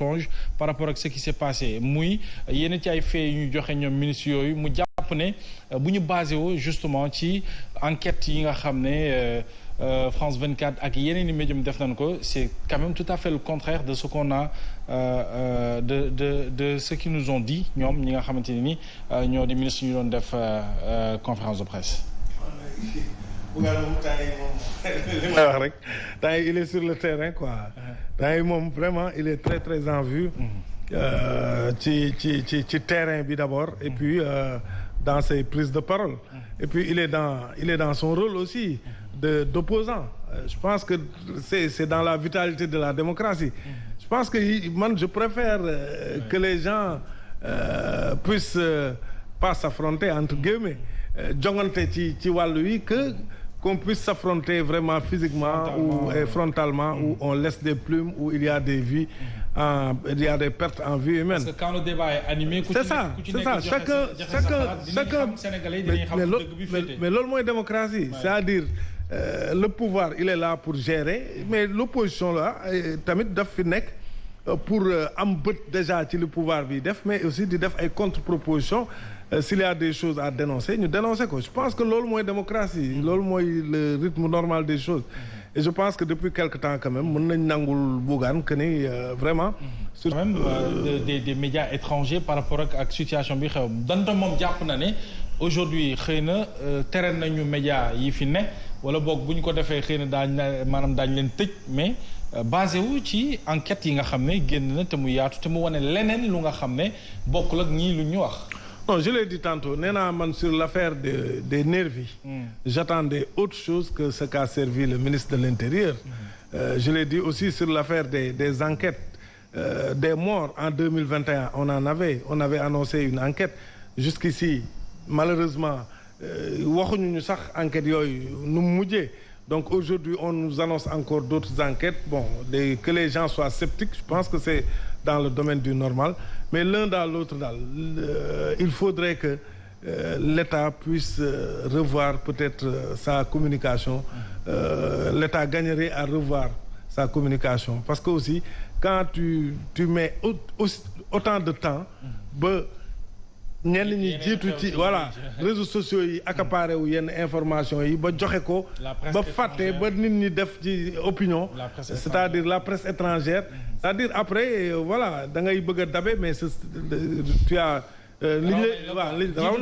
mensonge par rapport ak ce qui s'est passé muy yenn ci ay faits yu ñu joxe ñoom ministres yooyu mu jàpp ne bu ñu basé woo justement ci enquête yi nga xam ne France 24 ak yeneen i médium def nañ ko c'est quand même tout à fait le contraire de ce qu'on a de ce qu'ils nous ont dit ñoom ñi nga xamante ne ni ñoo di ministre ñu doon def conférence de presse. Bougane moom temps yi moom li may wax rek temps yi il est sur le terrain quoi. temps yi moom vraiment il est très très en vue. ci terrain bi d'abord et puis dans ses prises de parole. et puis il est dans son rôle aussi d'opposant. je pense que c'est dans la vitalité de la démocratie. je pense que je préfère que les gens puissent pas s'affronter entre guillemets jongante ci wàllu wi que qu'on puisse s'affronter vraiment physiquement ou frontalement où on laisse des plumes où il y a des vies il y a des pertes en vie humaine. Parce que quand le débat est animé. c'est ça chacun mais loolu mooy démocratie. c'est-à-dire le pouvoir il est là pour gérer mais l'opposition là tamit daf fi nekk pour am bët déjà ci le pouvoir bi def mais aussi di def ay contre-propositions. S'il y a des choses à dénoncer ñu dénoncer ko je pense que loolu mooy démocratie loolu mooy le rythme normal des choses et je pense que depuis quelque temps quand même mën nañ nangul Bougane que ni vraiment sur même des médias étrangers par rapport ak situation bi xew danta moom jàpp na ne aujourd'hui xëy na tere nañu médias yi fi ne wala boog bu ñu ko defee xëy na maanaam daañu leen tëj mais basé wu ci enquête yi nga xam ne génn na te mu yaatu te mu wane leneen lu nga xam ne bokkul ak ñii lu ñu wax. Non, je l'ai dit tantôt, nee naa man sur l'affaire des nervis. J'attendais autre chose que ce qu'a servi le ministre de l'Intérieur. Je l'ai dit aussi sur l'affaire des enquêtes des morts en 2021. On avait annoncé une enquête. Jusqu'ici, malheureusement, waxuñu ñu sax enquête yooyu nu mu mujjee. Donc aujourd'hui, on nous annonce encore d'autres enquêtes. Bon, que les gens soient sceptiques, je pense que c'est dans le domaine du normal. Mais l'un dans l'autre, il faudrait que l'État puisse revoir peut-être sa communication. L'État gagnerait à revoir sa communication. Parce que aussi, quand tu mets autant de temps, ñenn ñi jiitu ci voilà réseaux sociaux yi accaparé wu yenn information yi ba joxe ko ba fàtte ba nit ñi def ci opinion c'est-à-dire la presse étrangère c'est-à-dire après voilà da ngay bëgg a dabe mais tu as raw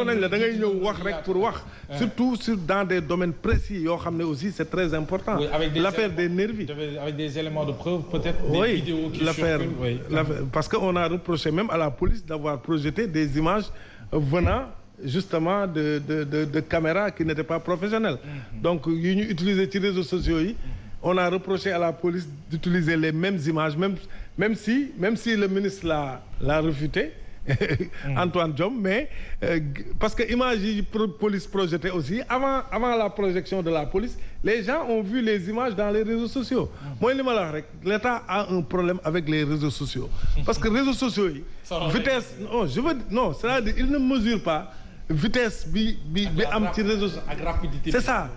nañ la da ngay ñëw wax rek pour wax surtout dans des domaines précis yoo xam ne aussi c'est très important l'affaire des nervis avec des éléments de preuve peut-être des vidéos qui circulent parce que on a reproché même à la police d'avoir projeté des images venant justement de caméras qui n'étaient pas professionnelles donc yi ñu utiliser ci réseaux sociaux yi on a reproché à la police d'utiliser les mêmes images même si le ministre l'a refuté Antoine Diome mais parce que image yi police projetée aussi avant la projection de la police les gens ont vu les images dans les réseaux sociaux mooy li ma la wax rek l'État a un problème avec les réseaux sociaux parce que réseaux sociaux yi vitesse c'est-à-dire il ne mesure pas vitesse bi am ci réseaux ak rapidité c'est ça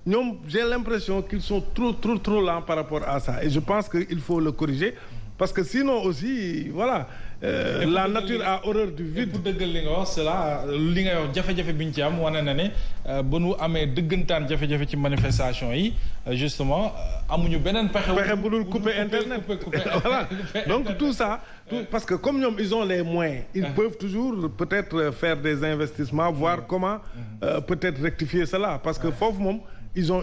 ñoom j'ai l'impression qu'ils sont trop lents par rapport à ça et je pense que il faut le corriger parce que sinon aussi voilà la nature a horreur du vide. pour dëggal li nga wax cela li nga wax jafe-jafe bi ñu ci am wane na ne ba nu amee dëggantaan jafe-jafe ci manifestation yi justement amuñu beneen pexe bu dul couper internet voilà donc tout ça parce que comme ñoom ils ont les moyens ils peuvent toujours peut-être faire des investissements voir comment peut-être rectifier cela parce que foofu moom ils ont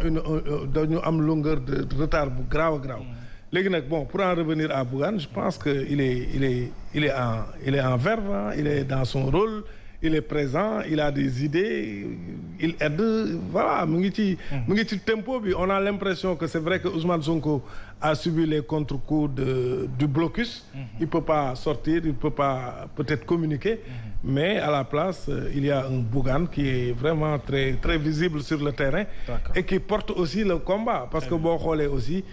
dañu am longueur de retard bu grave léegi nag bon pour en revenir à Bougane je pense que il est en verve il est dans son rôle il est présent il a des idées il aide voilà mu ngi ci tempo bi on a l'impression que c'est vrai que Ousmane Sonko a subi les contre-coups du blocus il peut pas sortir il peut pas peut-être communiquer mais à la place il y a un Bougane qui est vraiment très très visible sur le terrain et qui porte aussi le combat parce que boo xoolee aussi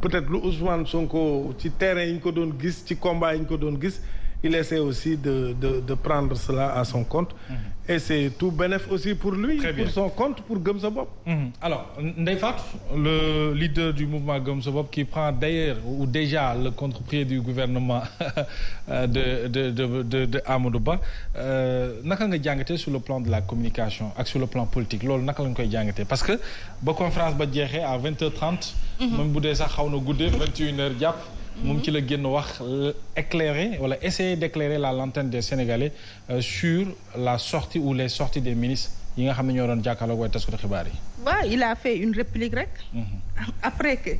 peut-être lu Ousmane Sonko ci terrain yi ñu ko doon gis ci combat yi ñu ko doon gis il essaie aussi de prendre cela à son compte. Et c'est tout bénéf aussi pour lui, pour son compte, pour Gëm Sa Bopp. Alors, Ndeye Fatou, le leader du mouvement Gëm Sa Bopp, qui prend d'ailleurs ou déjà le contre-pied du gouvernement de Amadou Ba, naka nga jàngatee sur le plan de la communication ak sur le plan politique loolu naka lañ koy jàngatee parce que ba conférence ba jeexee à 20h30. même bu dee sax xaw na guddee 21h jàpp. moom ci la génn wax éclairer wala essayer d'éclairer la lanterne des Sénégalais sur la sortie ou les sorties des ministres yi nga xam ne ñoo doon jàkkaarloog way taskatu xibaar yi. waaw il a fait une réplique rek. Après que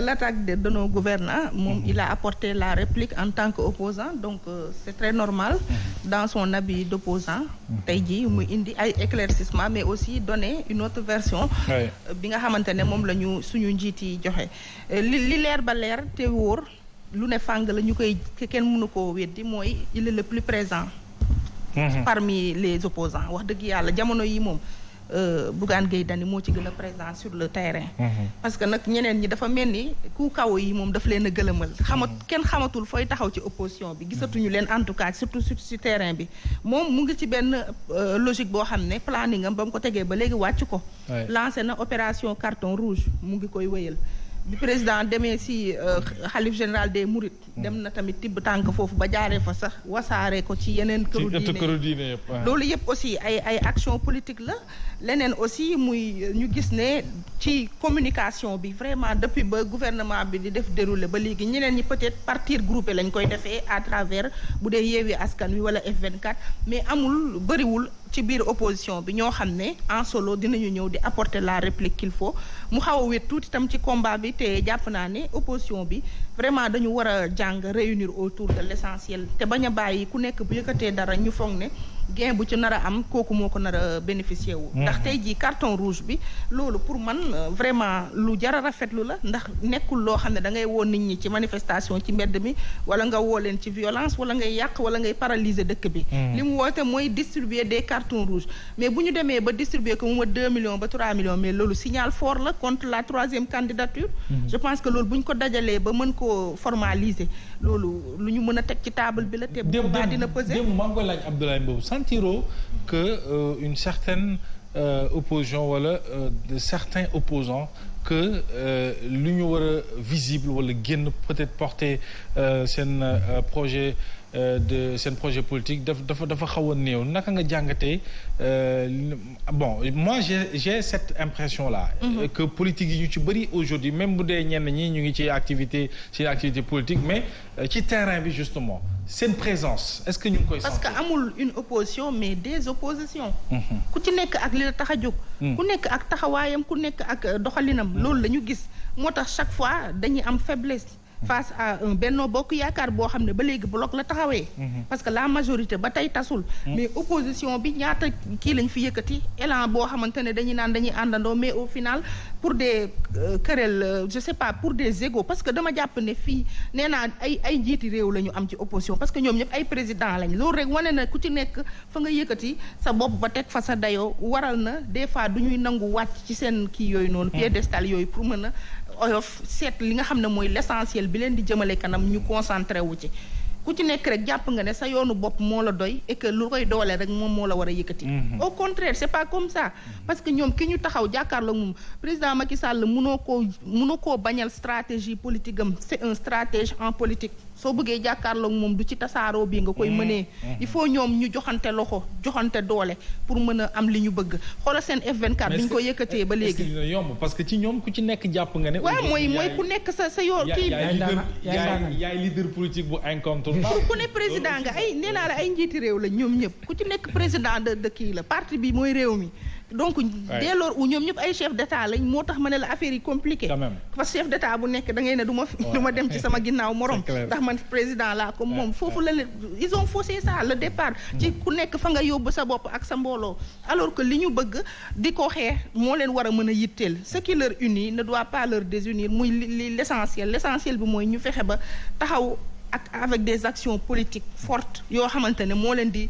l'attaque de nos gouvernants moom il a apporté la réplique en tant qu'opposant donc c'est très normal. Dans son habit d'opposant tey jii mu indi ay éclaircissement mais aussi donner une autre version. bi nga xamante ne moom la ñu suñu njiit yi joxe li leer ba leer te wóor. lu ne fàng la ñu koy kenn mënu koo weddi mooy il est le plus présent parmi les opposants wax dëgg yàlla jamono yi moom Bougane Gueye Dany moo ci gën a présent sur le terrain parce que nag ñeneen ñi dafa mel ni ku kaw yi moom daf leen a gëlëmal kenn xamatul fooy taxaw ci opposition bi gisatuñu leen en tout cas surtout sur terrain bi moom mu ngi ci benn logique boo xam ne planning am ba mu ko tegee ba léegi wàcc ko lancé na opération carton rouge mu ngi koy wéyal bi président demee si xalif général des Mourides dem na tamit tibb tànk foofu ba jaaree fa sax wasaare ko ci yeneen këru diine loolu yëpp aussi ay action politique la leneen aussi muy ñu gis ne ci communication bi vraiment depuis ba gouvernement bi di def déroulé ba léegi ñeneen ñi peut-être partir groupé lañ koy defee à travers bu dee Yewwi Askan Wi wala F24 mais amul bëriwul ci biir opposition bi ñoo xam ne en solo dinañu ñëw di apporter la réplique qu'il faut mu xaw a wét tuuti tam ci combat bi te jàpp naa ne opposition bi vraiment dañu war a jàng réunir autour de l'essentiel te bañ a bàyyi ku nekk bu yëkkatee dara ñu foog ne gain bu ci nar a am kooku moo ko nar a bénéficier wu ndax tey jii carton rouge bi loolu pour man vraiment lu jar a rafetlu la ndax nekkul loo xam ne da ngay woo nit ñi ci manifestation ci mbedd mi wala nga woo leen ci violence wala ngay yàq wala ngay paralyser dëkk bi li mu woote mooy distribuer des cartons rouges mais bu ñu demee ba distribuer ko mu ma 2 millions ba 3 millions mais loolu signal fort la contre la 3e candidature je pense que loolu bu ñu ko dajalee ba mën koo formaliser loolu lu ñu mën a teg ci table bi la te bu baax dina peser démb maa ngi koy laaj Abdoulaye Mbow sentiro que une certaine opposition wala de certains opposants que lu ñu war a visible wala génn peut-être porter seen projet de seen projet politique dafa xaw a néew naka nga jàngatee bon moi j'ai cette impression là que politique yi ñu ci bëri aujourd'hui même bu dee ñenn ñi ñu ngi ci activité politique mais ci terrain bi justement seen présence est-ce que ñu ngi koy parce que amul une opposition mais des oppositions ku ci nekk ak li la tax a jóg ku nekk ak taxawaayam ku nekk ak doxalinam loolu la ñu gis moo tax chaque fois dañuy am faiblesse face à un Benno Bokk Yaakaar boo xam ne ba léegi bloc la taxawee parce que la majorité ba tey tasul mais opposition bi ñaata kii lañ fi yëkkati élan boo xamante ne dañuy naan dañuy àndandoo mais au final pour des querelles je sais pas pour des égos parce que dama jàpp ne fii nee naa ay njiiti réew la ñu am ci opposition parce que ñoom ñëpp ay président lañ loolu rek wane na ku ci nekk fa nga yëkkati sa bopp ba teg fa sa dayoo waral na des fois du ñuy nangu wàcc ci seen kii yooyu noonu piédestal yooyu pour mën a oyof seet li nga xam ne mooy l'essentiel bi leen di jëmale kanam ñu concentré wu ci ku ci nekk rek jàpp nga ne sa yoonu bopp moo la doy et que lu koy doole rek moom moo la war a yëkkati au contraire c'est pas comme ça parce que ñoom ki ñu taxaw jàkkaarloo moom président Macky Sall mënoo koo bañal stratégie politique am c'est un stratège en politique soo bëggee jàkkaarloo moom du ci tasaaroo bi nga koy mënee il faut ñoom ñu joxante loxo joxante doole pour mën a am li ñu bëgg xoolal seen F24 bi ñu ko yëkkatee ba léegi yomb parce que ci ñoom ku ci nekk jàpp nga ne waaw mooy ku nekk sa yoon kii yaay leader politique bu incontournable ku ne président nga ay nee naa la ay njiiti réew la ñoom ñëpp ku ci nekk président de kii la parti bi mooy réew mi donc dès lors où ñoom ñëpp ay chef d'état lañ moo tax ma ne la affaire yi compliqué parce que chef d'état bu nekk da ngay ne du ma dem ci sama ginnaaw morom ndax man président laa comme moom foofu la leen ils ont faussé ça le départ ci ku nekk fa nga yóbbu sa bopp ak sa mbooloo alors que li ñu bëgg di ko xeex moo leen war a mën a yitteel ce qui leur unit ne doit pas leur désunir muy l'essentiel bi mooy ñu fexe ba taxaw avec des actions politiques fortes yoo xamante ne moo leen di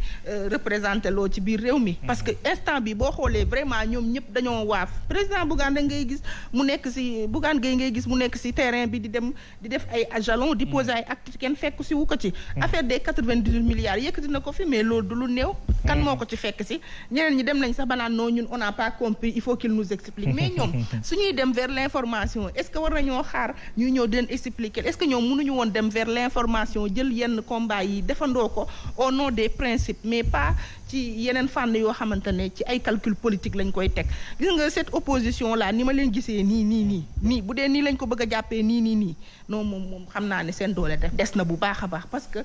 représenter loo ci biir réew mi. parce que instant bi boo xoolee vraiment ñoom ñëpp dañoo waaf président Bougane da ngay gis mu nekk si Bougane Gueye ngay gis mu nekk si terrain bi di def ay jalons di poser ay actes kenn fekk si wu ko ci. affaire des 98 milliards yëkkati na ko fi mais loolu du lu néew. kan moo ko ci fekk si ñeneen ñi dem nañ sax ba naan non ñun on n'a pas compris il faut qu'il nous explique mais ñoom suñuy dem vers l'information est-ce que war nañoo xaar ñuy ñëw di leen expliquer est-ce que ñoom mënuñu woon dem vers l'information jël yenn combat yi defandoo ko au nom des principes mais pas ci yeneen fànn yoo xamante ne ci ay calcul politique lañ koy teg gis nga cette opposition là ni ma leen gisee nii bu dee nii lañ ko bëgg a jàppee nii non moom xam naa ne seen doole des na bu baax a baax parce que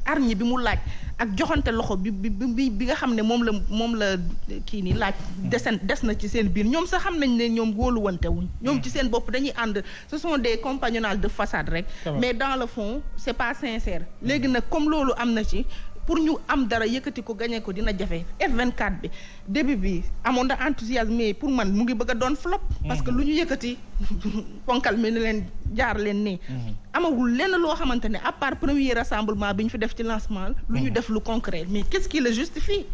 arñi bi mu laaj ak joxante loxo bi nga xam ne moom la kii nii laaj des na ci seen biir ñoom sax xam nañ ne ñoom wóoluwante wuñ ñoom ci seen bopp dañuy ànd ce sont des compagnonnages de façade rek mais dans le fond c'est pas sincère léegi nag comme loolu am na ci pour ñu am dara yëkkati ko gagné ko dina jafe F24 bi début bi amoon na enthousiasme mais pour man mu ngi bëgg a doon flop parce que lu ñu yëkkati ponkal mi ne leen jaar leen nii amagul lenn loo xamante ne à part premier rassemblement bi ñu fi def ci lancement lu ñu def lu concret mais qu'est-ce qui le justifie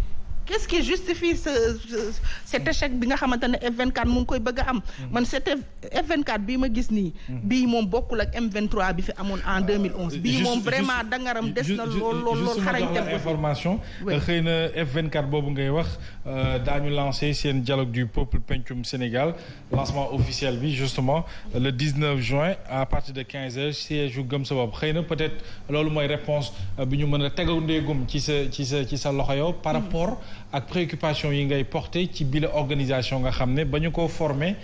cet échec bi nga xamante ne F24 mu ngi koy bëgg a am man c'était F24 bii ma gis nii bii moom bokkul ak M23 bi fi amoon en 2011 bii moom vraiment dangaram des na lool xarañte information xëy na F24 boobu ngay wax daañu lancé seen dialogue du peuple pencum Sénégal lancement officiel bi justement le 19 juin à partir de 15h siège yu Gëm sa bopp xëy na peut-être loolu mooy réponse bi ñu mën a tegandeegum ci sa loxo yow par rapport ak préoccupation yi ngay porté ci bile organisation nga xam ne ba ñu ko formé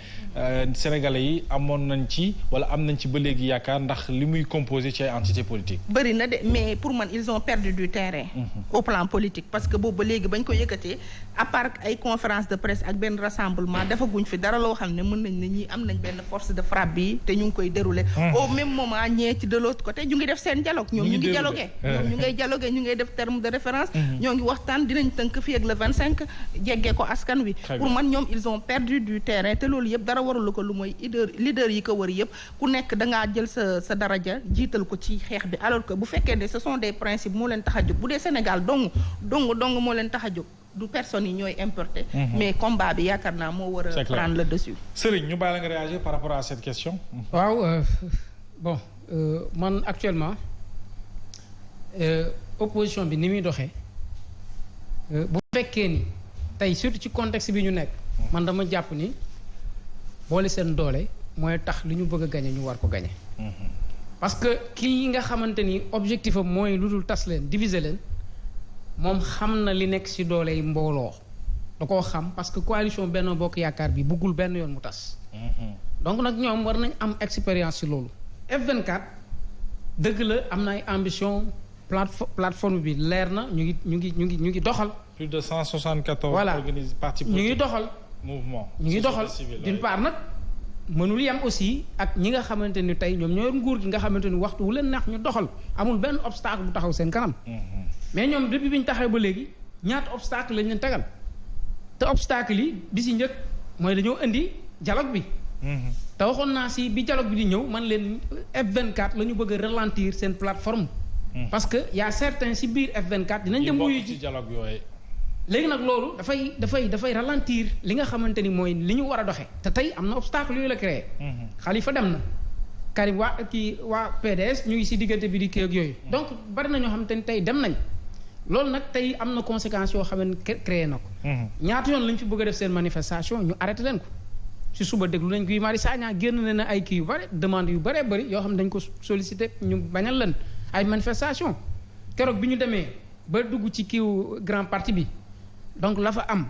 sénégalais yi amoon nañ ci wala am nañ ci ba léegi yaakaar ndax li muy composé ci ay entité politique bëri na de mais pour man ils ont perdu du terrain au plan politique parce que boobu ba léegi bañ ko yëkkatee à part ay conférence de presse ak benn rassemblement defaguñ fi dara loo xam ne mën nañ ne ñii am nañ benn force de frappe bi te ñu ngi koy dérouler au même moment ñee ci de l'autre côté ñu ngi def seen dialogue ñoom ñu ngi dialogué ñoom ñu ngay dialogué ñu ngay def terme de référence ñoo ngi waxtaan dinañ tënk fii ak le 25 jeggee ko askan wi pour man ñoom ils ont perdu du terrain te loolu yëpp dara warulu ko lu mooy leader yi ko wër yëpp ku nekk dangaa jël sa daraja jiital ko ci xeex bi alors que bu fekkee ne ce sont des principes moo leen tax a jóg bu dee Sénégal dong moo leen tax a jóg du personnes yi ñooy importé mais combat bi yaakaar naa moo war a prendre le dessus Serigne ñu bàyyi la nga réagir par rapport à cette question waaw bon man actuellement opposition bi ni muy doxee bu fekkee ni tey surtout ci contexte bi ñu nekk man dama jàpp ni boole seen doole mooy tax li ñu bëgg a gañe ñu war ko gañe parce que kii nga xamante ni objectif am mooy lu dul tas leen diviser leen moom xam na li nekk ci doole yi mbooloo da koo xam parce que coalition Benno Bokk Yaakaar bi bëggul benn yoon mu tas donc nag ñoom war nañ am expérience ci loolu F24 dëgg la am na ay ambition plateforme bi leer na ñu ngi doxal. plus de 174. voilà partis ñu ngi doxal. mouvement ñu ngi doxal d'une part nag mënul yam aussi ak ñi nga xamante ni tey ñoom ñoo yor nguur gi nga xamante ni waxtu wu leen neex ñu doxal amul benn obstacle bu taxaw seen kanam. mais ñoom depuis bi ñu taxaw ba léegi ñaata obstacle lañ leen tegal te obstacle yi bi si njëkk mooy dañoo indi dialogue bi. te waxoon naa si bi dialogue bi di ñëw man leen F24 la ñu bëgg a ralentir seen plateforme. parce que y a certains si biir F24 dinañ dem wuyu ci dialogue yooyu. léegi nag loolu dafay ralentir li nga xamante ni mooy li ñu war a doxee te tey am na obstacle yooyu la créé. Khalifa dem na Karim waa PDS ñu ngi si diggante bi di kii ak yooyu. donc bari na ñoo xamante ni tey dem nañ loolu nag tey am na conséquences yoo xam ne créé na ko. ñaata yoon lañ fi bëgg a def seen manifestation ñu arrêté leen ko si suba déglu nañ Guy Marius Sagna génn na ay kii yu bari demande yu bëree bëri yoo xam ne dañ ko sollicité ñu bañal leen ay manifestation keroog bi ñu demee ba dugg ci kiiw grand parti bi. donc la fa am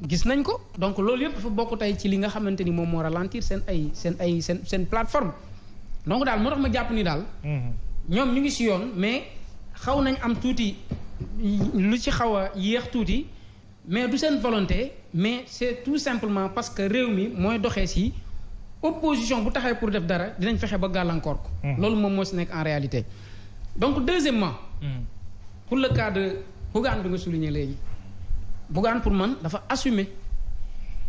gis nañ ko donc loolu yëpp dafa bokk tey ci li nga xamante ni moom moo ralentir seen plateforme donc daal moo tax ma jàpp ni daal. ñoom ñu ngi si yoon mais xaw nañ am tuuti lu ci xaw a yéex tuuti mais du seen volonté mais c'est tout simplement parce que réew mi mooy doxee si opposition bu taxawee pour def dara dinañ fexe ba gàllankoor ko. loolu moom moo si nekk en réalité. donc deuxièmement pour le cas de Bougane bi nga souligner léegi. Bougane pour man dafa assumer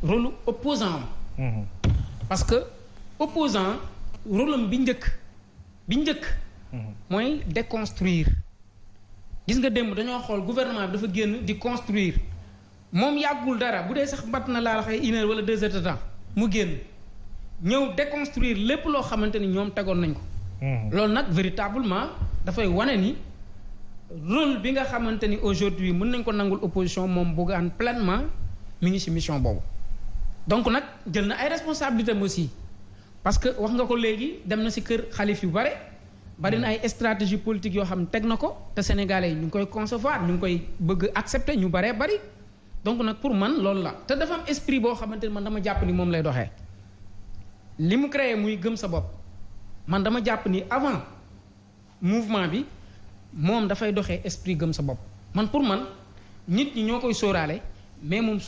rôle opposant am parce que opposant rôle am bi njëkk mooy déconstruire. gis nga démb dañoo xool gouvernement bi dafa génn di construire moom yàggul dara bu dee sax mat na laa xëy 1 heure wala 2 heures de temps mu génn ñëw déconstruire lépp loo xamante ni ñoom tegoon nañ ko. loolu nag véritablement dafay wane ni rôle bi nga xamante ni aujourd'hui mën nañ ko nangul opposition moom Bougane pleinement mi ngi ci mission boobu. donc nag jël na ay responsabilités aussi parce que wax nga ko léegi dem na ci kër xalif yu bare. bari na ay stratégie politique yoo xam ne teg na ko te sénégalais yi ñu ngi koy concevoir ñu ngi koy bëgg accepter ñu baree bari donc nag pour man loolu la te dafa am esprit boo xamante ni man dama jàpp ni moom lay doxee li mu créé muy gëm sa bopp man dama jàpp ni avant mouvement bi moom dafay doxee esprit gëm sa bopp man pour man nit ñi ñoo koy sóoraale mais moom